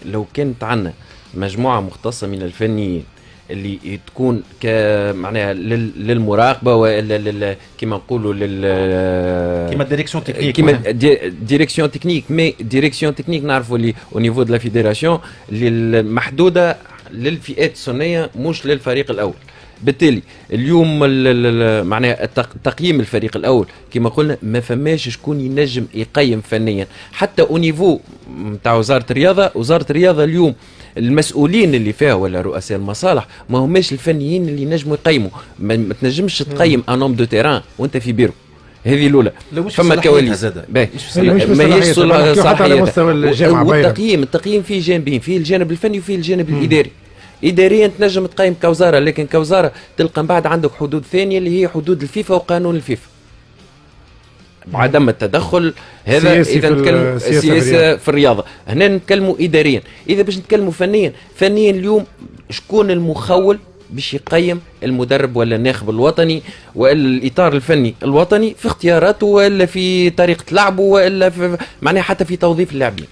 لو كانت عندنا مجموعة مختصة من الفنيين اللي تكون معناها للمراقبه ولا كما نقولوا كما ديريكسيون تكنيك، كما ديريكسيون تكنيك، مي ديريكسيون تكنيك نعرفوا اللي او نيفو دو لا فيدراسيون اللي محدوده للفئات السنيه مش للفريق الاول. بالتالي اليوم معناها تقييم الفريق الاول كما قلنا ما فماش شكون ينجم يقيم فنيا حتى او نيفو نتاع وزاره الرياضه. وزاره الرياضه اليوم المسؤولين اللي فيها ولا رؤساء المصالح ما هماش الفنيين اللي ينجموا يقيموا. ما تنجمش تقيم ان نوم دو تيران وانت في بيرو. هذه الاولى. فما كواليس ماهيش صلاحيات. والتقييم فيه جانبين، فيه الجانب الفني وفيه الجانب الاداري. اداريا تنجم تقيم كوزاره، لكن كوزاره تلقى من بعد عندك حدود ثانيه اللي هي حدود الفيفا وقانون الفيفا. عدم التدخل هذا اذا نتكلم سياسه في الرياضه. هنا نتكلموا اداريا. اذا باش نتكلموا فنيا اليوم شكون المخول باش يقيم المدرب ولا الناخب الوطني ولا الاطار الفني الوطني في اختياراته ولا في طريقه لعبه ولا في معناها حتى في توظيف اللاعبين.